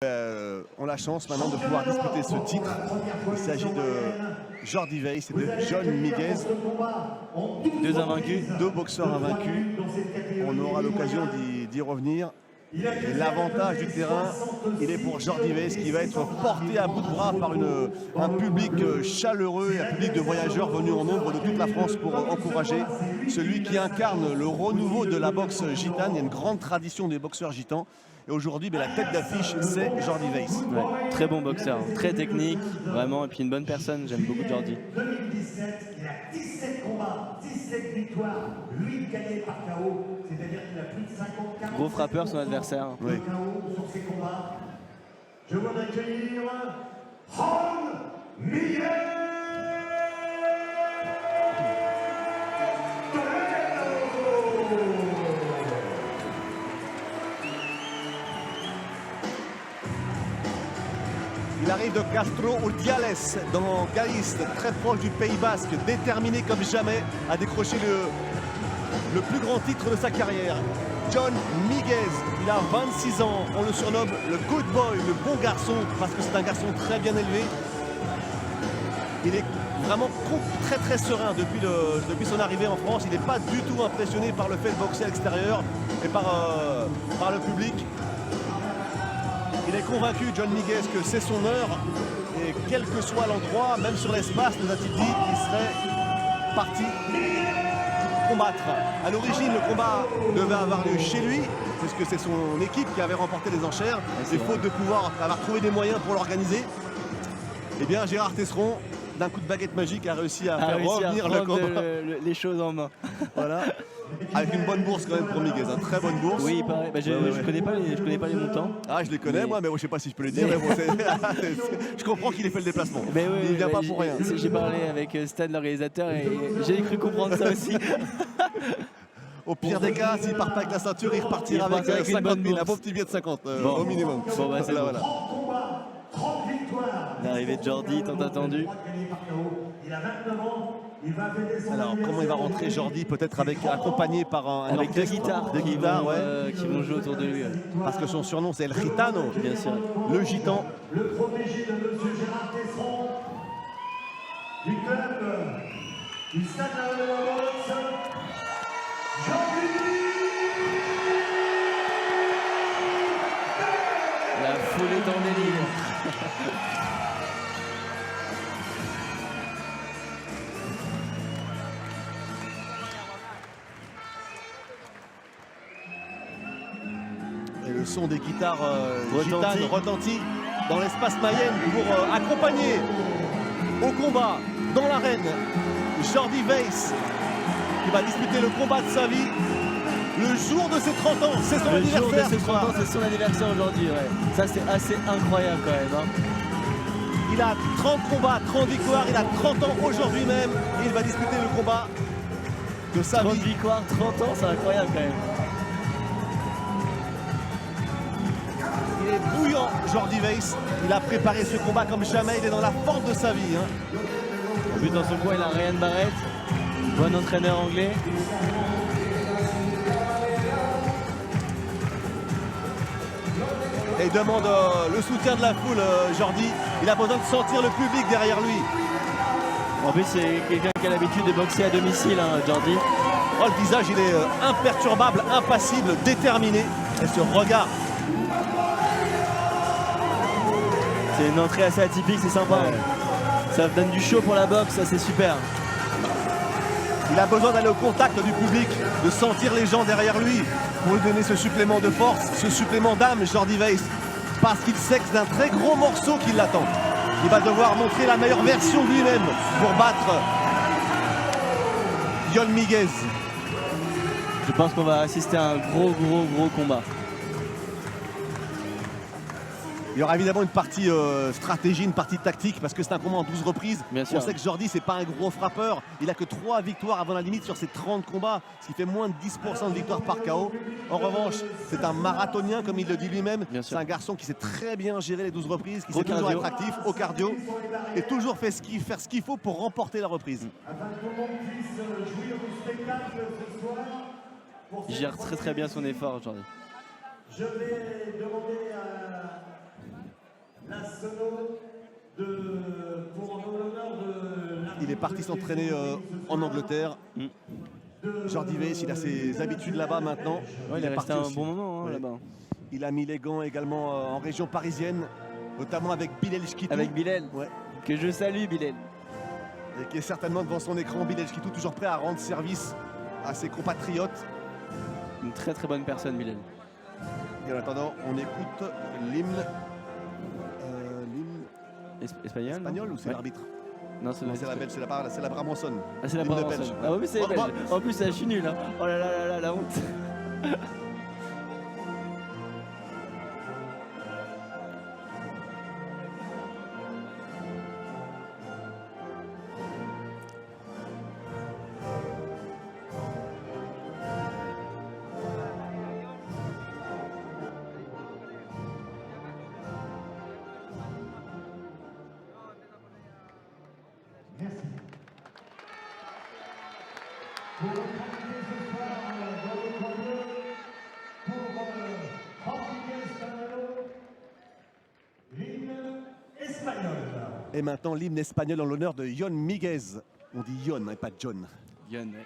ont la chance maintenant de pouvoir disputer ce titre. Il s'agit de Jordi Weiss et de John Miguez. Deux invaincus. Deux boxeurs invaincus. On aura l'occasion d'y revenir. Et l'avantage du terrain, il est pour Jordi Weiss qui va être porté à bout de bras par un public chaleureux et un public de voyageurs venus en nombre de toute la France pour encourager celui qui incarne le renouveau de la boxe gitane. Il y a une grande tradition des boxeurs gitans. Et aujourd'hui, la tête d'affiche, c'est Jordi Weiss. Ouais, très bon boxeur, très technique, vraiment, et puis une bonne personne. J'aime beaucoup Jordi. 2017, il a 17 combats, 17 victoires, 8 gagnés par KO, c'est-à-dire qu'il a plus de 50 gros frappeur son adversaire. Oui. KO sur ses combats. Je voudrais accueillir John Miguez. Il arrive de Castro Urdiales dans Galice, très proche du Pays Basque, déterminé comme jamais à décrocher le plus grand titre de sa carrière. John Miguez, il a 26 ans, on le surnomme le good boy, le bon garçon, parce que c'est un garçon très bien élevé. Il est vraiment très serein depuis son arrivée en France. Il n'est pas du tout impressionné par le fait de boxer à l'extérieur et par le public. Il est convaincu, John Miguez, que c'est son heure et quel que soit l'endroit, même sur l'espace, nous a-t-il dit, il serait parti combattre. À l'origine, le combat devait avoir lieu chez lui, puisque c'est son équipe qui avait remporté les enchères. Et faute de pouvoir avoir trouvé des moyens pour l'organiser, eh bien Gérard Tesseron, d'un coup de baguette magique, a réussi à faire revenir le combat. Les choses en main. Voilà. Avec une bonne bourse quand même pour Miguez, une très bonne bourse. Oui, pareil. Je connais pas les montants. Ah, je les connais moi, mais bon, je sais pas si je peux les dire. Mais bon, je comprends qu'il ait fait le déplacement. Mais oui, il vient pas pour rien. J'ai parlé avec Stan, le réalisateur, et j'ai cru comprendre ça aussi. Au pire des cas, s'il part pas avec la ceinture, il repartira avec 50 000, un beau petit billet de 50 au minimum. Bon, bah, c'est voilà. 30 victoires. L'arrivée de Jordi, tant attendu. Il a 29 ans. Alors comment il va rentrer Jordi, peut-être accompagné par un avec deux guitares qui vont jouer autour de lui. Parce que son surnom c'est El Gitano, bien sûr. Le gitan. Le protégé de M. Gérard Tesseron du club du Stade de la Boxe, Jordi. La foule est en délire. Et le son des guitares gitanes retentit dans l'espace Mayenne pour accompagner au combat dans l'arène Jordi Weiss qui va disputer le combat de sa vie le jour de ses 30 ans. C'est son anniversaire. Le jour de ses 30 ans, c'est son anniversaire aujourd'hui. Ouais. Ça, c'est assez incroyable quand même. Il a 30 combats, 30 victoires. Il a 30 ans aujourd'hui même. Et il va disputer le combat de sa vie. 30 victoires, 30 ans, c'est incroyable quand même. Il est bouillant, Jordi Weiss. Il a préparé ce combat comme jamais. Il est dans la forme de sa vie. En plus, dans son coin, il a Ryan Barrett, bon entraîneur anglais. Et il demande le soutien de la foule, Jordi. Il a besoin de sentir le public derrière lui. En plus, c'est quelqu'un qui a l'habitude de boxer à domicile, Jordi. Oh, le visage, il est imperturbable, impassible, déterminé. Et ce regard. C'est une entrée assez atypique, c'est sympa. Ouais. Ça donne du show pour la boxe, ça c'est super. Il a besoin d'aller au contact du public, de sentir les gens derrière lui pour lui donner ce supplément de force, ce supplément d'âme, Jordi Weiss. Parce qu'il sait que c'est un très gros morceau qui l'attend. Il va devoir montrer la meilleure version de lui-même pour battre John Miguez. Je pense qu'on va assister à un gros combat. Il y aura évidemment une partie stratégie, une partie tactique, parce que c'est un combat en 12 reprises. Bien sûr. On sait que Jordi, c'est pas un gros frappeur. Il a que 3 victoires avant la limite sur ses 30 combats, ce qui fait moins de 10% de victoires par KO. En revanche, c'est un marathonien, comme il le dit lui-même. C'est un garçon qui sait très bien gérer les 12 reprises, qui sait toujours être actif, au cardio, et toujours faire ce qu'il faut pour remporter la reprise. Il gère très bien son effort, Jordi. Je vais demander à internationaux pour l'honneur de... Il est parti s'entraîner en Angleterre. Jordi Weiss, il a ses habitudes là-bas maintenant. Ouais, il est resté parti un aussi. bon moment hein, Ouais. là-bas. Il a mis les gants également en région parisienne, notamment avec Bilal Chkitou. Avec Bilal, Ouais. que je salue Bilal. Et qui est certainement devant son écran. Bilal Chkitou toujours prêt à rendre service à ses compatriotes. Une très très bonne personne Bilal. Et en attendant, on écoute l'hymne. Espagnol Espagnol ou c'est Ouais. l'arbitre? Non, c'est Non, c'est la belge, c'est la Brabançonne. Ah, c'est la L'hymne Brabançonne. belge. Ah oui, mais c'est Bon, belge. bon. En plus, là, je suis nul. Hein. Oh là là là là, la honte. Merci. Pour notre invité ce soir dans le coin bleu, pour Jorge Espagnol, l'hymne espagnol. Et maintenant, l'hymne espagnol en l'honneur de Jon Miguez. On dit Jon et pas John. Yon, ouais.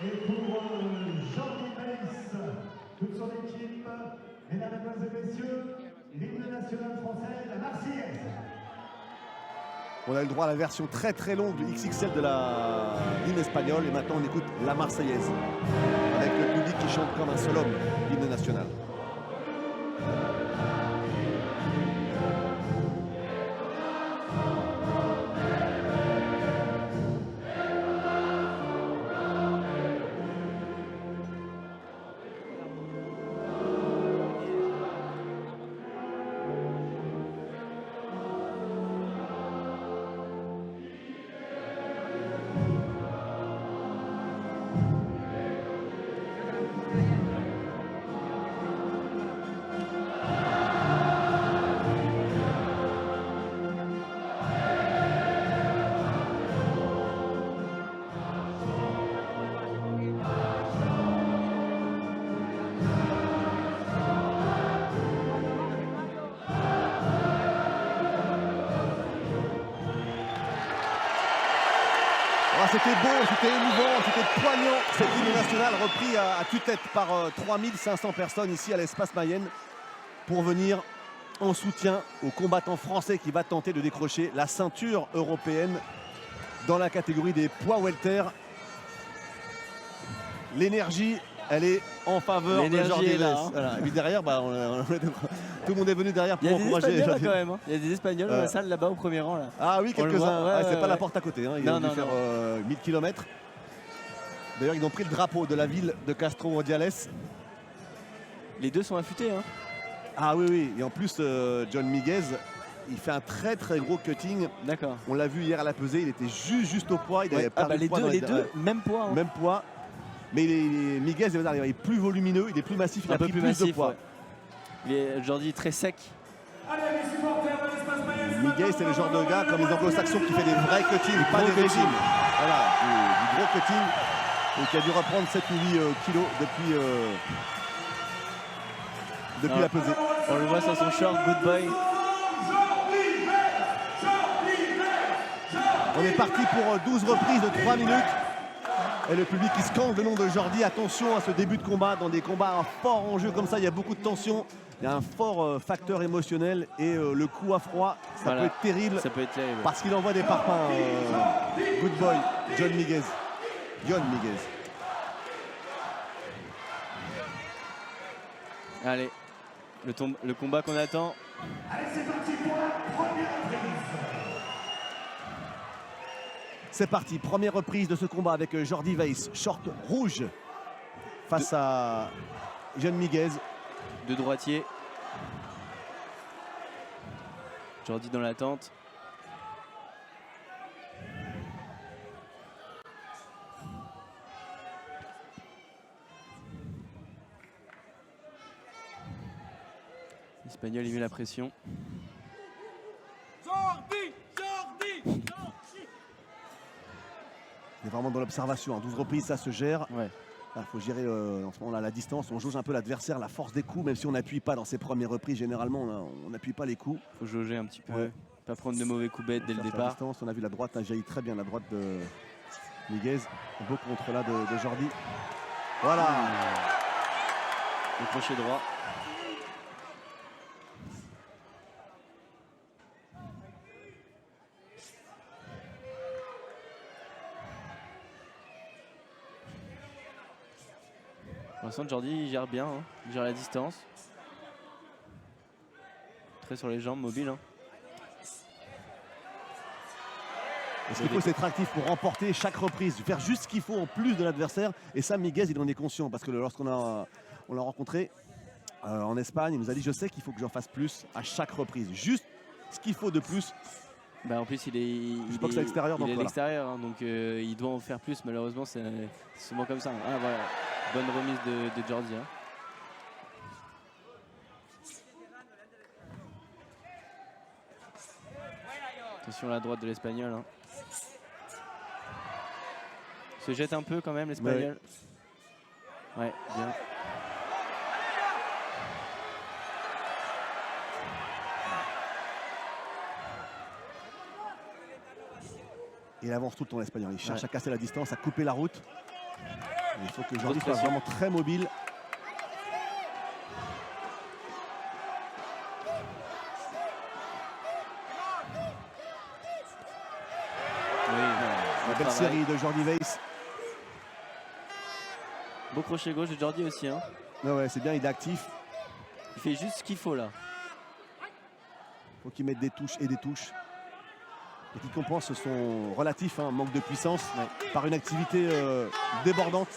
Et pour Jordi Weiss, toute son équipe, mesdames, et messieurs, l'hymne national français, la Marseillaise. On a eu le droit à la version très très longue du XXL de la l'hymne espagnol. Et maintenant, on écoute la Marseillaise. Avec le public qui chante comme un seul homme, l'hymne national. Ah, c'était beau, c'était émouvant, c'était poignant. Cet hymne national repris à tue-tête par 3500 personnes ici à l'espace Mayenne pour venir en soutien aux combattants français qui va tenter de décrocher la ceinture européenne dans la catégorie des poids welter. L'énergie, elle est en faveur de L'énergie Jordi est là, Weiss. hein. Voilà. Et puis derrière, bah, tout le monde est venu derrière Il y pour a des encourager. Espagnols là, Jordi. quand même. Hein. Il y a des Espagnols dans la salle là-bas au premier rang. Là. Ah oui, On le quelques-uns. voit, ouais, C'est pas ouais. la porte à côté. Hein. Ils Non, ont dû non, faire 1000 km. D'ailleurs, ils ont pris le drapeau de la ville de Castro Urdiales. Les deux sont affûtés. Hein. Ah oui, oui. Et en plus, Jon Miguez, il fait un très très gros cutting. D'accord. On l'a vu hier à la pesée, il était juste au poids. Il Ouais. avait Ah perdu bah le les poids deux, dans les deux, même poids. Hein. Même poids. Mais Miguez, il est plus volumineux, il est plus massif, il Un a peu pris plus plus de massif. poids. Ouais. Il est aujourd'hui très sec. Allez, les supporters de l'espace Mayenne, Miguel, c'est le genre de gars comme les anglo-saxons qui fait des vrais cuttings, pas des régimes. Voilà, du gros cutting. Et qui a dû reprendre 7 ou 8 kilos depuis la pesée. On le voit sur son short, Good Boy. On est parti pour 12 reprises de 3 minutes. Et le public qui scande le nom de Jordi. Attention à ce début de combat. Dans des combats à fort enjeu comme ça, il y a beaucoup de tension. Il y a un fort facteur émotionnel. Et le coup à froid, ça peut être terrible. Ça peut être terrible. Parce qu'il envoie des parpaings. Good Boy, John Miguez. Allez, le combat qu'on attend. Allez, c'est parti pour la première reprise. C'est parti, première reprise de ce combat avec Jordi Weiss, short rouge face à John Miguez. Deux droitiers. Jordi dans l'attente. L'Espagnol, il met la pression. Il est vraiment dans l'observation. 12 reprises, ça se gère. Ouais. Il faut gérer en ce moment-là la distance. On jauge un peu l'adversaire, la force des coups, même si on n'appuie pas dans ses premières reprises. Généralement, on n'appuie pas les coups. Faut jauger un petit peu. Ouais. Pas prendre de mauvais coups bêtes dès le La départ. distance, on a vu la droite a jailli très bien, la droite de Miguez. Beau contre là de Jordi. Voilà. Le crochet droit. Pour l'instant, Jordi il gère bien, hein. Il gère la distance. Très sur les jambes, mobile. Hein. Et ce qu'il faut, c'est être actif pour remporter chaque reprise, faire juste ce qu'il faut en plus de l'adversaire. Et ça, Miguez, il en est conscient parce que lorsqu'on l'a rencontré en Espagne, il nous a dit: je sais qu'il faut que j'en fasse plus à chaque reprise, juste ce qu'il faut de plus. Bah en plus, il est à l'extérieur, donc à voilà. l'extérieur, hein, donc il doit en faire plus. Malheureusement, c'est souvent comme ça. Ah, voilà. Bonne remise de Jordi. Hein. Attention à la droite de l'Espagnol. Hein. Se jette un peu quand même l'Espagnol. Ouais, bien. Il avance tout le temps l'Espagnol. Il cherche à casser la distance, à couper la route. Il faut que Jordi soit vraiment très mobile. La belle série de Jordi Weiss. Beau crochet gauche de Jordi aussi. Hein. Ouais, c'est bien, il est actif. Il fait juste ce qu'il faut là. Il faut qu'il mette des touches et des touches. Et qui compensent son relatif manque de puissance par une activité débordante.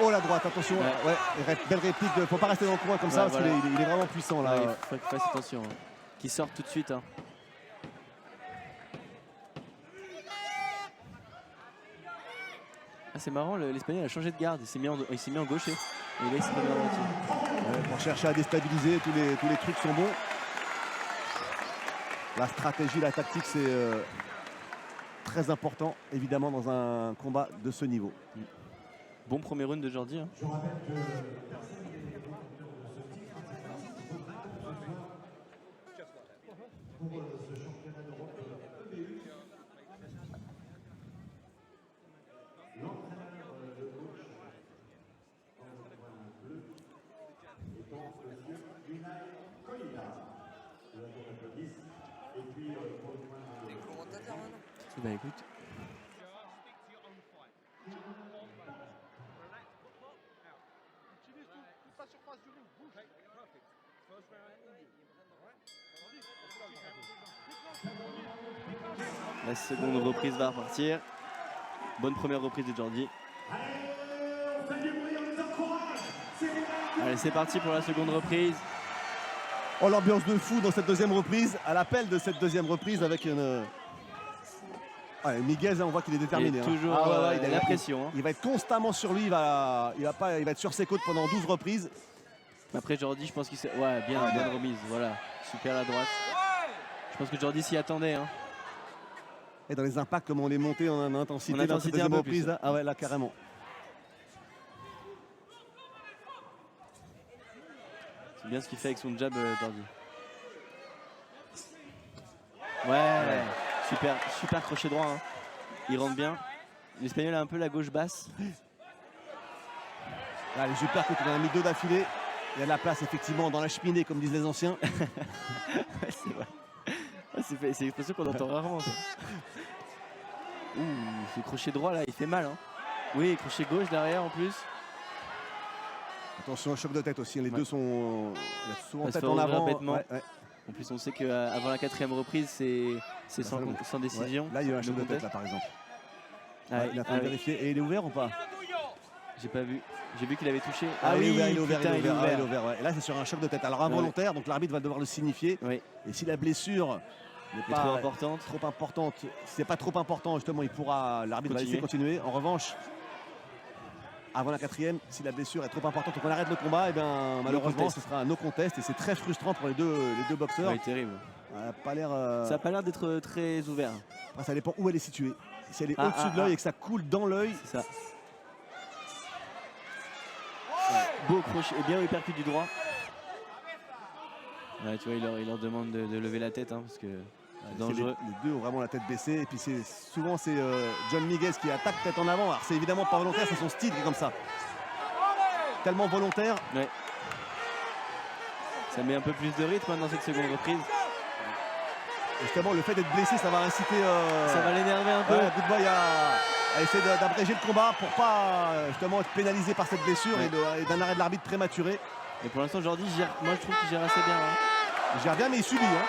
Oh la droite, attention. Ouais, belle réplique. Il ne faut pas rester dans le coin comme ça parce qu'il est vraiment puissant là. Ouais, il faut qu'il fasse attention. Hein. Qu'il sorte tout de suite. Hein. Ah, c'est marrant, l'Espagnol a changé de garde. Il s'est mis en gaucher. Et là, il s'est mis en droitier. Pour chercher à déstabiliser, tous les trucs sont bons. La stratégie, la tactique, c'est très important, évidemment, dans un combat de ce niveau. Bon premier round de Jordi. Hein. Je rappelle que personne n'est détenteur de ce titre. Pour ce championnat d'Europe EBU. L'entraîneur de gauche dans le coin bleu étant monsieur Unai Colina. Je vous applaudisse. Et puis pour le coin de... Bah écoute. La seconde reprise va repartir. Bonne première reprise de Jordi. Allez, c'est parti pour la seconde reprise. Oh, l'ambiance de fou dans cette deuxième reprise, à l'appel de cette deuxième reprise avec une... Ouais, Miguez, on voit qu'il est déterminé. Il est toujours il a la pression. Hein. Il va être constamment sur lui, il va être sur ses côtes pendant 12 reprises. Après Jordi, je pense qu'il s'est... Ouais, bien, bonne remise, voilà. Super à droite. Je pense que Jordi s'y attendait. Hein. Et dans les impacts, comment on les montait en intensité, En intensité dans cette un peu reprise, plus. là. Ah ouais, là, carrément. C'est bien ce qu'il fait avec son jab, Jordi. Ouais, super, super crochet droit. Hein. Il rentre bien. L'Espagnol a un peu la gauche basse. Là, les uppercuts, il en a mis 2 d'affilée. Il y a de la place, effectivement, dans la cheminée, comme disent les anciens. Ouais, c'est vrai. C'est une expression qu'on entend rarement. Ça. Ouh, ce crochet droit là, il fait mal. Hein. Oui, crochet gauche derrière en plus. Attention, choc de tête aussi. Les deux sont souvent Ça se tête fait en ouvrir avant. bêtement. Ouais. En plus, on sait qu'avant la 4e reprise, c'est sans décision. Ouais. Là, il y a eu un choc de contest. tête, là, par exemple. Ah, Il a fallu vérifier. Et il est ouvert ou pas? J'ai pas vu. J'ai vu qu'il avait touché. Ah oui, il est ouvert, putain, il est ouvert. Il est ouvert, ouais. Et là, c'est sur un choc de tête. Alors involontaire, donc l'arbitre va devoir le signifier. Oui. Et si la blessure n'est Trop pas importante. si c'est pas trop important, justement, l'arbitre va laisser continuer. En revanche, avant la 4e, si la blessure est trop importante et qu'on arrête le combat, et bien malheureusement, ce sera un no contest et c'est très frustrant pour les deux boxeurs. Oui, terrible. Ça n'a pas l'air. Ça n'a pas l'air d'être très ouvert. Après, ça dépend où elle est située. Si elle est au-dessus de l'œil et que ça coule dans l'œil. C'est ça. Ouais. Beau crochet et bien au hypercute du droit. Ouais, tu vois, il leur demande de lever la tête hein, parce que c'est dangereux. Les deux ont vraiment la tête baissée et puis souvent c'est John Miguez qui attaque tête en avant. Alors c'est évidemment pas volontaire, c'est son style qui est comme ça. Tellement volontaire. Ouais. Ça met un peu plus de rythme hein, dans cette seconde reprise. Et justement le fait d'être blessé ça va inciter. Ça va l'énerver un peu. Ouais, Good Boy à essayer d'abréger le combat pour pas justement être pénalisé par cette blessure et d'un arrêt de l'arbitre prématuré. Et pour l'instant Jordi, moi je trouve qu'il gère assez bien. Hein. Il gère bien mais il subit. Hein.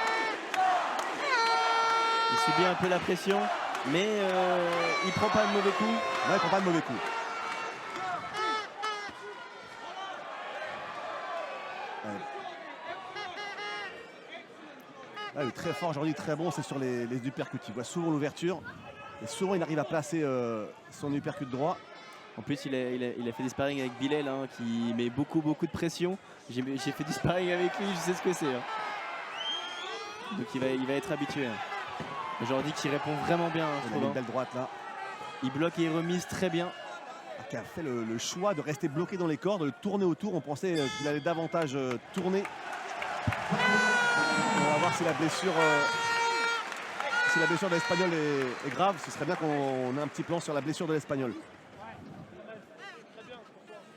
Il subit un peu la pression, mais il prend pas de mauvais coups. Ouais, il prend pas de mauvais coups. Ouais, il est très fort aujourd'hui, très bon, c'est sur les uppercuts. Il voit souvent l'ouverture et souvent il arrive à placer son uppercut droit. En plus, il a fait des sparring avec Bilal hein, qui met beaucoup de pression. J'ai fait du sparring avec lui, je sais ce que c'est. Hein. Donc il va être habitué. Hein. Jordi qui répond vraiment bien. Hein, il a une belle droite là. Il bloque et il remise très bien. Qui a fait le choix de rester bloqué dans les cordes, de le tourner autour. On pensait qu'il allait davantage tourner. On va voir si la blessure de l'Espagnol est grave. Ce serait bien qu'on ait un petit plan sur la blessure de l'Espagnol.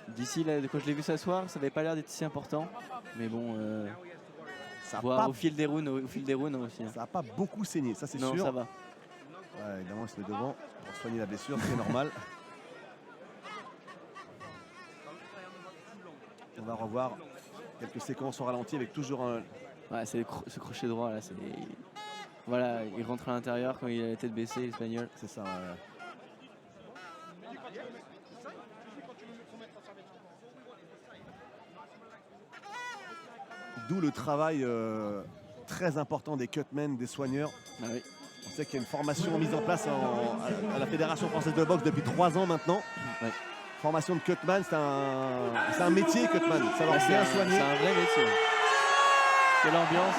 D'ici, quand je l'ai vu s'asseoir, ça n'avait pas l'air d'être si important. Mais bon, au fil des rounds aussi. Hein. Ça n'a pas beaucoup saigné, ça c'est sûr. Non, ça va. Ouais, évidemment, il se met devant pour soigner la blessure, c'est normal. On va revoir quelques séquences au ralenti avec toujours un... Ouais, c'est ce crochet droit là. Voilà, il rentre à l'intérieur quand il a la tête baissée, l'Espagnol. C'est ça, ouais. D'où le travail très important des cutmen, des soigneurs. Ah oui. On sait qu'il y a une formation mise en place à la Fédération française de boxe depuis 3 ans maintenant. Ouais. Formation de cutman, c'est un métier cutman. Savoir bien soigner. C'est un vrai métier. Quelle ambiance.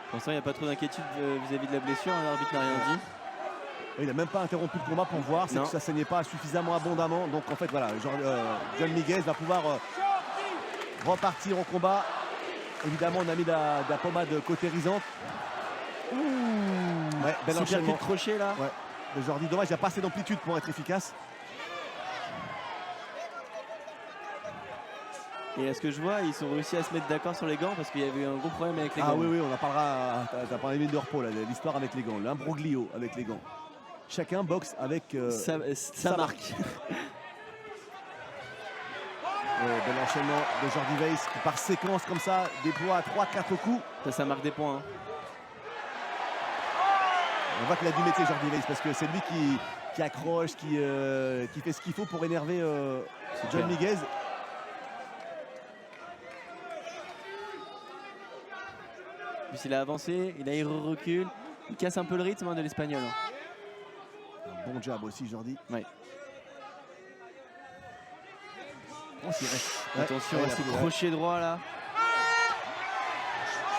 Pour l'instant, il n'y a pas trop d'inquiétude vis-à-vis de la blessure. Hein, l'arbitre n'a rien dit. Il n'a même pas interrompu le combat pour voir, c'est que ça ne saignait pas suffisamment abondamment. Donc en fait voilà, John Miguez va pouvoir repartir au combat. Évidemment on a mis de la pommade cautérisante. Ouais, bel enchaînement. De crochet là. Ouais. Mais Jordi, dommage, il n'y a pas assez d'amplitude pour être efficace. Et à ce que je vois, ils ont réussi à se mettre d'accord sur les gants parce qu'il y avait eu un gros problème avec les gants. Ah oui, on en parlera. T'as parlé de repos là, l'histoire avec les gants, l'imbroglio avec les gants. Chacun boxe avec sa marque. Bel enchaînement de Jordi Weiss qui par séquence comme ça déploie à 3-4 coups. Ça marque des points. Hein. On voit qu'il a du métier Jordi Weiss parce que c'est lui qui accroche, qui fait ce qu'il faut pour énerver John Miguez. Puis il a avancé, il recule, il casse un peu le rythme hein, de l'Espagnol. Hein. Bon jab aussi, Jordi. Ouais. Oh, s'il reste. Attention Ouais, à il a ces pris, ouais. crochets droits là.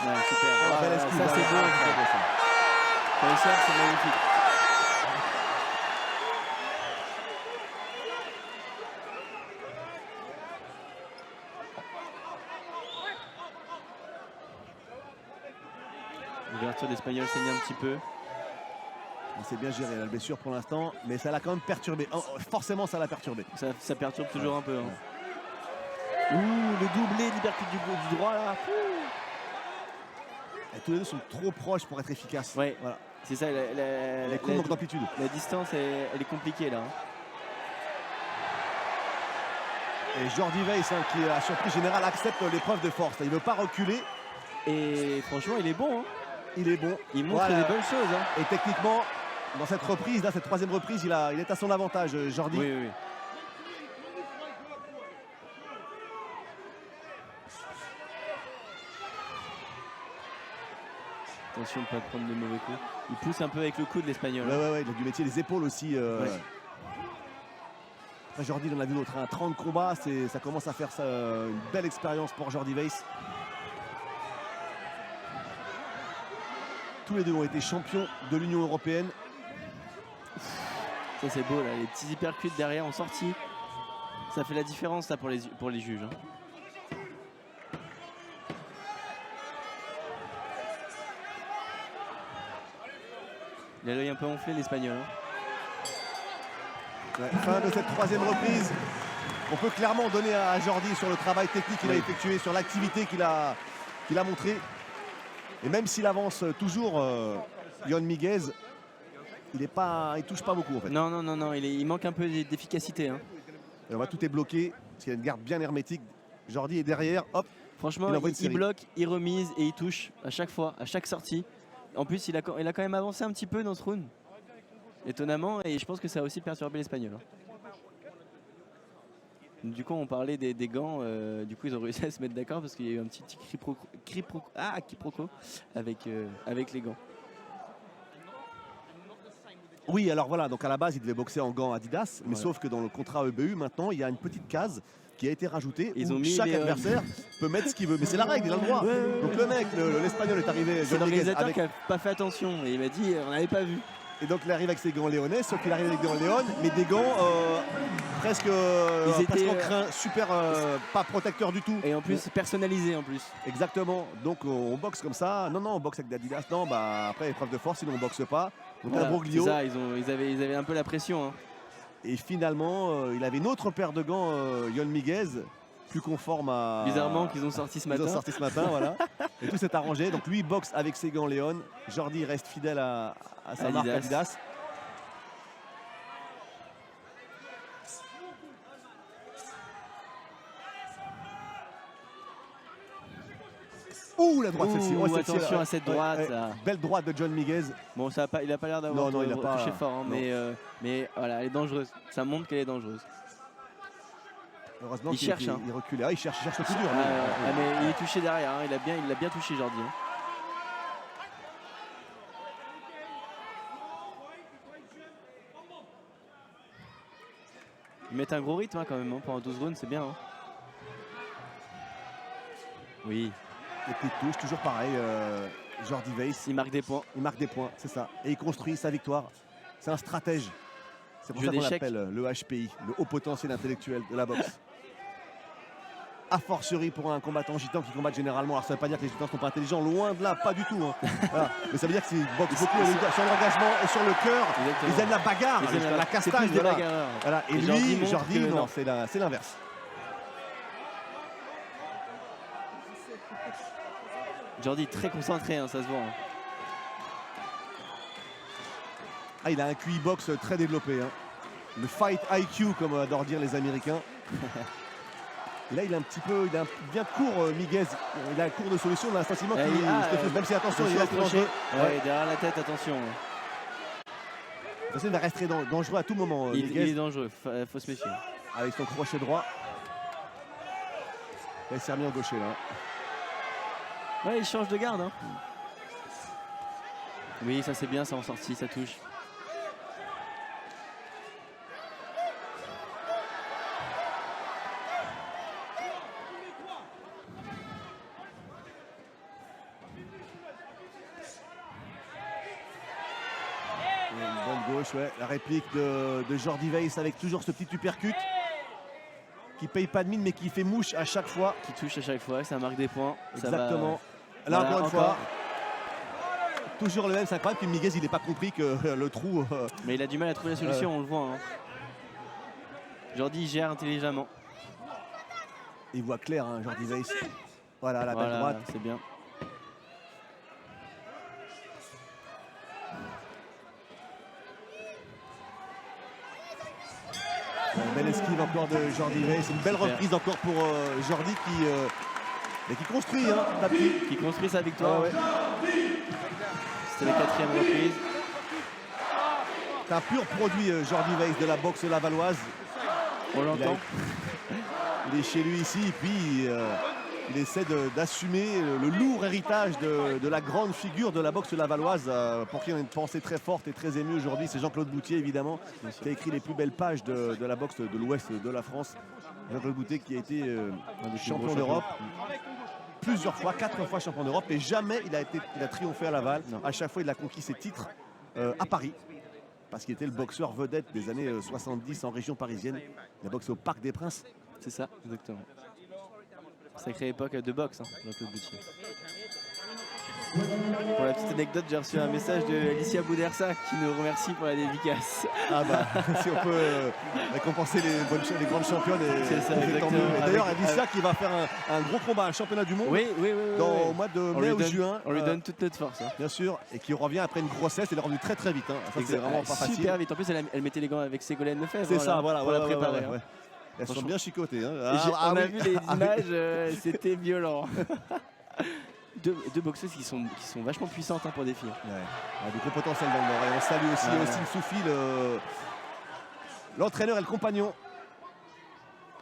Ouais, super. Oh, Ah, belle ça esquive, c'est ouais, beau. ouais, c'est beau, ça. Pour les serves, c'est magnifique. L'ouverture d'Espagnol saigne un petit peu. On s'est bien géré la blessure pour l'instant, mais ça l'a quand même perturbé. Oh, forcément, ça l'a perturbé. Ça perturbe toujours un peu. Hein. Ouh, le doublé de l'hypercute du droit là. Et tous les deux sont trop proches pour être efficaces. Ouais, Voilà. c'est ça. Les coups manquent d'amplitude. La distance, elle est compliquée là. Hein. Et Jordi Weiss, hein, qui est la surprise générale, accepte l'épreuve de force. Il ne veut pas reculer. Et franchement, il est bon. Hein. Il est bon. Il montre Voilà. des bonnes choses. Hein. Et techniquement, dans cette reprise, là, cette troisième reprise, il est à son avantage, Jordi. Oui, oui. Attention de ne pas prendre de mauvais coups. Il pousse un peu avec le coude l'Espagnol. Ouais, il a dû métier les épaules aussi. Ouais. Après, Jordi, on en a vu d'autres. 30 combats, ça commence à faire ça, une belle expérience pour Jordi Weiss. Tous les deux ont été champions de l'Union européenne. Ça c'est beau là, les petits hypercutes derrière en sortie. Ça fait la différence là pour les juges. Hein. Il a l'œil un peu enflé l'Espagnol. Hein. Ouais, fin de cette troisième reprise. On peut clairement donner à Jordi sur le travail technique qu'il a effectué, sur l'activité qu'il a montré. Et même s'il avance toujours, Jon Miguez, il touche pas beaucoup en fait. Non, il manque un peu d'efficacité. Hein. Et on voit tout est bloqué, parce qu'il y a une garde bien hermétique. Jordi est derrière, hop. Franchement, il bloque, il remise et il touche à chaque fois, à chaque sortie. En plus, il a quand même avancé un petit peu dans ce round. Étonnamment, et je pense que ça a aussi perturbé l'Espagnol. Hein. Du coup, on parlait des gants. Du coup, ils ont réussi à se mettre d'accord parce qu'il y a eu un petit quiproquo avec les gants. Oui, alors voilà, donc à la base, il devait boxer en gants Adidas, mais Voilà. sauf que dans le contrat EBU, maintenant, il y a une petite case qui a été rajoutée Ils où ont mis chaque les, adversaire peut mettre ce qu'il veut. Mais c'est la règle, il a le droit. Donc le mec, l'Espagnol est arrivé, C'est Jon Miguez, l'organisateur avec... qui n'a pas fait attention et il m'a dit on n'avait pas vu. Et donc il arrive avec ses gants léonais, sauf qu'il arrive avec des gants Léon, mais des gants presque en crin, super pas protecteurs du tout. Et en plus personnalisé en plus. Exactement. Donc on boxe comme ça. Non, on boxe avec d'Adidas. Non, bah après épreuve de force, sinon on boxe pas. Donc Voilà, un broglio. c'est ça, ils avaient un peu la pression. Hein. Et finalement, il avait une autre paire de gants, Jon Miguez, plus conforme à. Bizarrement qu'ils ont sorti ce matin. Ils ont sorti ce matin, voilà. Et tout s'est arrangé. Donc lui il boxe avec ses gants Léon. Jordi reste fidèle à sa marque Adidas. Ouh, la droite celle-ci. Ouh, Celle-ci, attention à cette droite, là. Belle droite de Jon Miguez. Bon, il a pas l'air d'avoir Non, il a pas touché fort, hein, non. mais voilà, elle est dangereuse. Ça montre qu'elle est dangereuse. Heureusement Il cherche, hein. il recule. Ah, il cherche le plus dur. Mais il est touché derrière, hein. Il l'a bien touché Jordi. Hein. Ils mettent un gros rythme hein, quand même, hein, pendant 12 rounds, c'est bien. Hein. Oui. Et puis il touche, toujours pareil. Jordi Weiss. Il marque des points. Il marque des points, c'est ça. Et il construit sa victoire. C'est un stratège. C'est pour Jeu ça qu'on d'échecs. l'appelle le HPI, le haut potentiel intellectuel de la boxe. A fortiori pour un combattant gitan qui combat généralement. Alors ça ne veut pas dire que les gitans ne sont pas intelligents, loin de là, pas du tout. Hein. Voilà. Mais ça veut dire qu'ils boxent beaucoup sur l'engagement et sur le cœur. Exactement. Ils aiment la bagarre, Ils aiment la c'est castagne. plus des Voilà. bagarreurs. Voilà. Et Et lui, montre Jordi, que non, non. c'est l'inverse. Jordi très concentré, hein, ça se voit. Hein. Ah, il a un QI box très développé. Hein. Le fight IQ, comme adorent dire les Américains. Et là, il a bien court, Miguez. Il a un cours de solution. On a un sentiment qu'il même si attention, il reste dangereux. Ouais, derrière la tête, attention. Il va rester dangereux à tout moment, Il Miguez. est dangereux, faut se méfier. Avec son crochet droit. Là, il s'est remis en gaucher là. Ouais, il change de garde. Hein. Oui, ça c'est bien, ça en sortie, ça touche. gauche, ouais. La réplique de Jordi Weiss avec toujours ce petit uppercut qui paye pas de mine mais qui fait mouche à chaque fois. Qui touche à chaque fois, ça marque des points. Ça Exactement. Là Voilà, encore une fois, toujours le même, c'est incroyable. Puis Miguez, il n'est pas compris que le trou. Mais il a du mal à trouver la solution, on le voit. Hein. Jordi gère intelligemment. Il voit clair, hein, Jordi Weiss. Voilà, la belle Voilà, droite. c'est bien. Une belle esquive encore de Jordi Weiss. Une belle Super. reprise encore pour Jordi qui construit, hein, Tapi. Qui construit sa victoire. Ah ouais. C'était la 4e reprise. C'est un pur produit, Jordi Weiss, de la boxe lavalloise. On l'entend. Il est chez lui ici et puis il essaie d'assumer le lourd héritage de la grande figure de la boxe lavalloise pour qui on a une pensée très forte et très émue aujourd'hui. C'est Jean-Claude Boutier, évidemment, qui a écrit les plus belles pages de la boxe de l'ouest de la France. Jean-Claude Boutier qui a été champion d'Europe plusieurs fois, 4 fois champion d'Europe et jamais il a triomphé à Laval. Non. À chaque fois, il a conquis ses titres à Paris. Parce qu'il était le boxeur vedette des années 70 en région parisienne. Il a boxé au Parc des Princes. C'est ça, exactement. Sacrée époque de boxe, hein, Jean-Claude Boutier. Pour la petite anecdote, j'ai reçu un message de Alicia Boudersa qui nous remercie pour la dédicace. Ah bah, si on peut récompenser les grandes championnes. C'est ça, tant exactement. mieux. Et d'ailleurs, Avec- Alicia qui va faire un gros combat, un championnat du monde Oui. au mois de mai ou juin. On lui donne toute notre force. Hein. Bien sûr, et qui revient après une grossesse. Elle est revenue très très vite. Hein. Ça, c'est Exact. vraiment pas facile. Super vite. En plus, elle mettait les gants avec Ségolène Lefebvre. C'est hein, ça, là, voilà. pour la ouais, préparer. ouais, hein. ouais. Elles sont Franchement. bien chicotées. Hein. On a oui. vu les Ah oui. images, c'était violent. deux boxeuses qui sont vachement puissantes hein, pour des filles. Ouais. Du gros potentiel dans le Nord. Et on salue aussi Ouais. Austin Soufi, l'entraîneur et le compagnon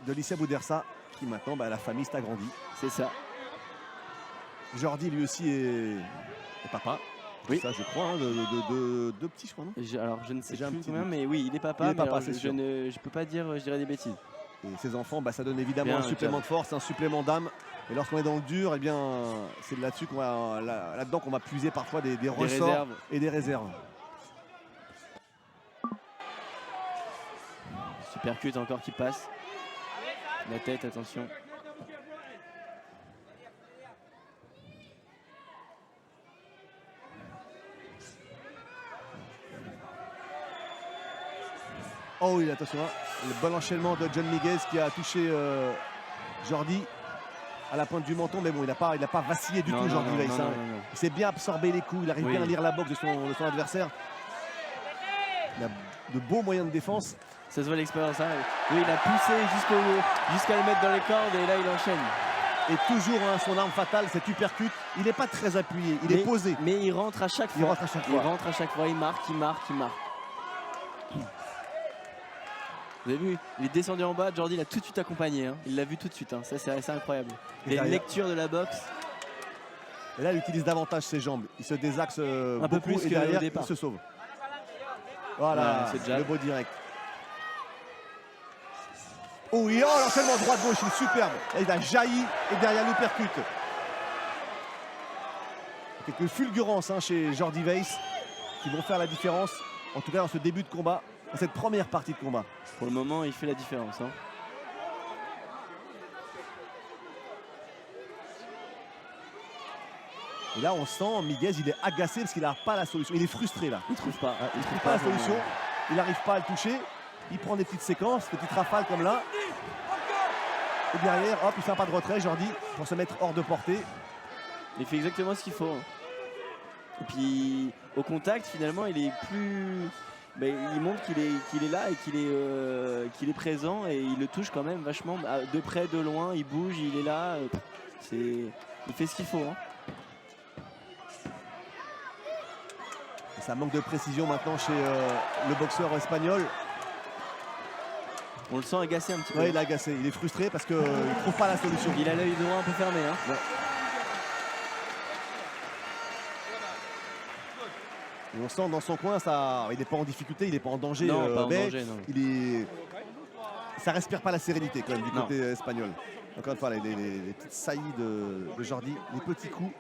de Alicia Boudersa, qui maintenant, la famille s'est agrandie. C'est ça. Jordi lui aussi est papa. Oui. Ça je crois, hein, de deux petits je crois, non? Alors je ne sais J'ai un plus petit combien, doute. mais oui, il est papa. Il est mais papa, alors, c'est je sûr. ne peux pas dire, je dirais des bêtises. Et ses enfants, ça donne évidemment Bien, un supplément John. de force, un supplément d'âme. Et lorsqu'on est dans le dur, eh bien c'est là-dessus là-dedans qu'on va puiser parfois des Des ressorts réserves. et des réserves. Supercut encore qui passe. La tête, attention. Oh oui, attention, hein, le bon enchaînement de John Miguez qui a touché Jordi à la pointe du menton, mais bon, il n'a pas vacillé du Non, tout, non, Jordi non, Weiss. non, hein. non, non. Il s'est bien absorbé les coups, il arrive Oui. bien à lire la boxe de son adversaire. Il a de beaux moyens de défense. Ça se voit l'expérience. Hein. Oui, il a poussé jusqu'à le mettre dans les cordes et là il enchaîne. Et toujours hein, son arme fatale, cet uppercut. Il n'est pas très appuyé, il est posé. Mais il rentre à chaque fois. Il rentre à chaque Il fois. rentre à chaque fois, il marque. Vous avez vu, il est descendu en bas, Jordi l'a tout de suite accompagné. Hein. Il l'a vu tout de suite, hein. Ça c'est assez incroyable. Il y a une derrière. lecture de la boxe. Et là, il utilise davantage ses jambes. Il se désaxe peu beaucoup plus et qu'au derrière, départ. il se sauve. Voilà, Ouais, c'est jab. le beau direct. Oh oui, oh, l'enchaînement droite-gauche, il est superbe. Et il a jailli et derrière l'uppercut. Quelques fulgurances hein, chez Jordi Weiss qui vont faire la différence, en tout cas dans ce début de combat, dans cette première partie de combat. Pour le moment, il fait la différence. Hein. Et là, on sent Miguez, il est agacé parce qu'il n'a pas la solution. Il est frustré là. Il trouve pas. Il ne trouve pas la solution. Il n'arrive pas à le toucher. Il prend des petites séquences, petites rafales comme là. Et derrière, hop, il fait un pas de retrait, Jordi, pour se mettre hors de portée. Il fait exactement ce qu'il faut. Hein. Et puis au contact, finalement, il est plus. Il montre qu'il est là et qu'il est présent et il le touche quand même vachement de près, de loin. Il bouge, il est là. Il fait ce qu'il faut. Hein. Et ça manque de précision maintenant chez le boxeur espagnol. On le sent agacé un petit peu. Ouais, il est agacé, il est frustré parce qu'il ne trouve pas la solution. Il a l'œil droit un peu fermé. Hein. Ouais. Et on sent dans son coin, il n'est pas en difficulté, il n'est pas en danger. Non, pas en mais danger, non. Ça respire pas la sérénité quand même du Non. côté espagnol. Encore une fois, les petites saillies de Jordi, les petits coups.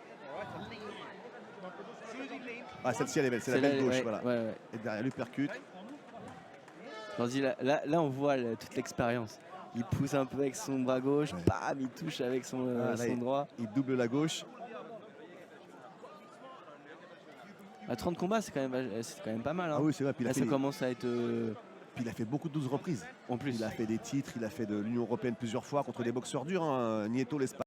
Ah, celle-ci elle est belle, c'est la belle gauche. Ouais, Voilà. ouais. Et derrière l'uppercut. Jordi, là, on voit toute l'expérience. Il pousse un peu avec son bras gauche, bam, il touche avec son droit. Il double la gauche. À 30 combats, c'est quand même pas mal. Hein. Ah oui, c'est vrai. Puis Là, ça commence à être... Puis il a fait beaucoup de 12 reprises. En plus. Il a fait des titres, il a fait de l'Union européenne plusieurs fois contre des boxeurs durs. Hein. Nieto, l'Espagne.